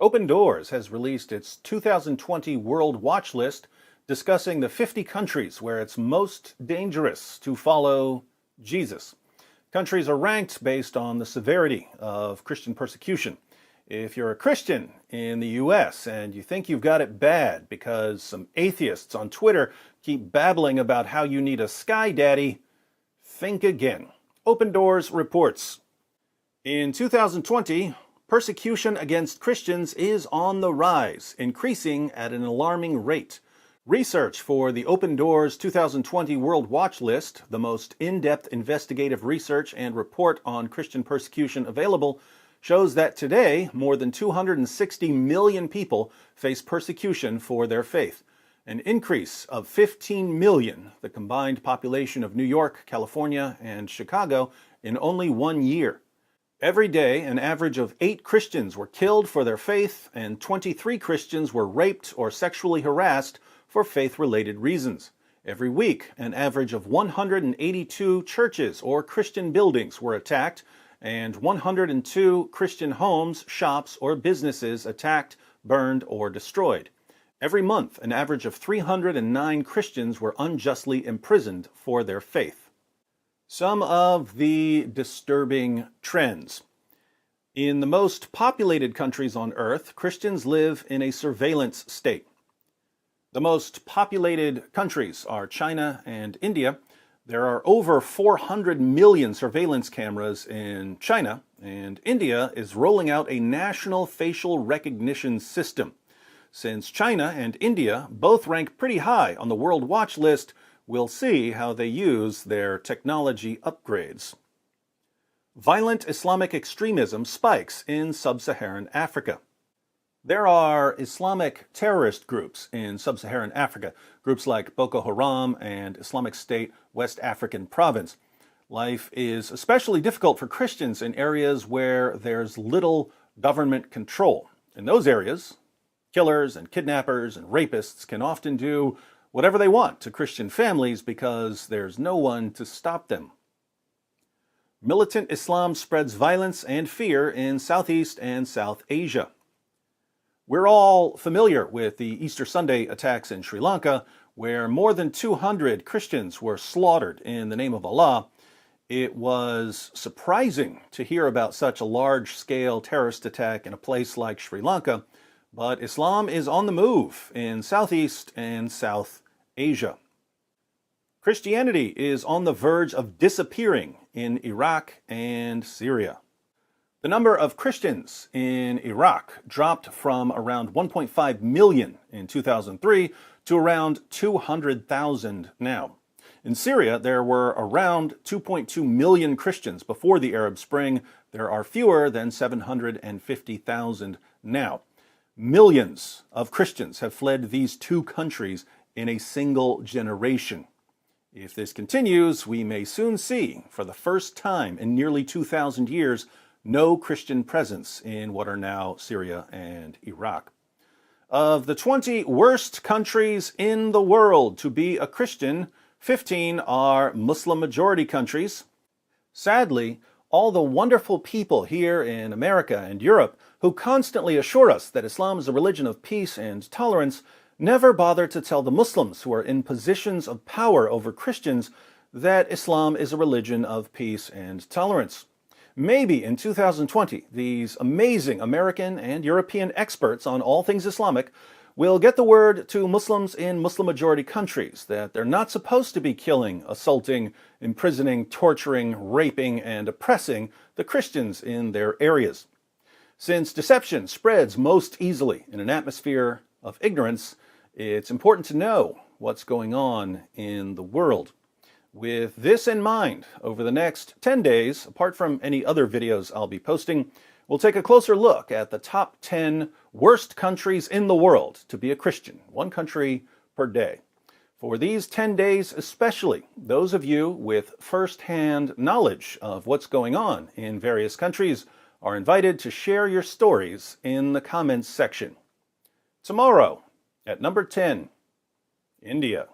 Open Doors has released its 2020 World Watch List discussing the 50 countries where it's most dangerous to follow Jesus. Countries are ranked based on the severity of Christian persecution. If you're a Christian in the US and you think you've got it bad because some atheists on Twitter keep babbling about how you need a sky daddy, think again. Open Doors reports. In 2020, persecution against Christians is on the rise, increasing at an alarming rate. Research for the Open Doors 2020 World Watch List, the most in-depth investigative research and report on Christian persecution available, shows that today more than 260 million people face persecution for their faith, an increase of 15 million, the combined population of New York, California, and Chicago, in only 1 year. Every day, an average of 8 Christians were killed for their faith, and 23 Christians were raped or sexually harassed for faith-related reasons. Every week, an average of 182 churches or Christian buildings were attacked, and 102 Christian homes, shops, or businesses attacked, burned, or destroyed. Every month, an average of 309 Christians were unjustly imprisoned for their faith. Some of the disturbing trends. In the most populated countries on earth, Christians live in a surveillance state. The most populated countries are China and India. There are over 400 million surveillance cameras in China, and India is rolling out a national facial recognition system. Since China and India both rank pretty high on the World Watch List, we'll see how they use their technology upgrades. Violent Islamic extremism spikes in sub-Saharan Africa. There are Islamic terrorist groups in sub-Saharan Africa, groups like Boko Haram and Islamic State West African Province. Life is especially difficult for Christians in areas where there's little government control. In those areas, killers and kidnappers and rapists can often do whatever they want to Christian families because there's no one to stop them. Militant Islam spreads violence and fear in Southeast and South Asia. We're all familiar with the Easter Sunday attacks in Sri Lanka, where more than 200 Christians were slaughtered in the name of Allah. It was surprising to hear about such a large-scale terrorist attack in a place like Sri Lanka, but Islam is on the move in Southeast and South Asia. Christianity is on the verge of disappearing in Iraq and Syria. The number of Christians in Iraq dropped from around 1.5 million in 2003 to around 200,000 now. In Syria, there were around 2.2 million Christians before the Arab Spring. There are fewer than 750,000 now. Millions of Christians have fled these two countries in a single generation. If this continues, we may soon see, for the first time in nearly 2,000 years, no Christian presence in what are now Syria and Iraq. Of the 20 worst countries in the world to be a Christian, 15 are Muslim-majority countries. Sadly, all the wonderful people here in America and Europe who constantly assure us that Islam is a religion of peace and tolerance never bother to tell the Muslims who are in positions of power over Christians that Islam is a religion of peace and tolerance. Maybe in 2020, these amazing American and European experts on all things Islamic will get the word to Muslims in Muslim-majority countries that they're not supposed to be killing, assaulting, imprisoning, torturing, raping, and oppressing the Christians in their areas. Since deception spreads most easily in an atmosphere of ignorance, it's important to know what's going on in the world. With this in mind, over the next 10 days, apart from any other videos I'll be posting, we'll take a closer look at the top 10 worst countries in the world to be a Christian, one country per day. For these 10 days especially, those of you with first-hand knowledge of what's going on in various countries are invited to share your stories in the comments section. Tomorrow, at number 10, India.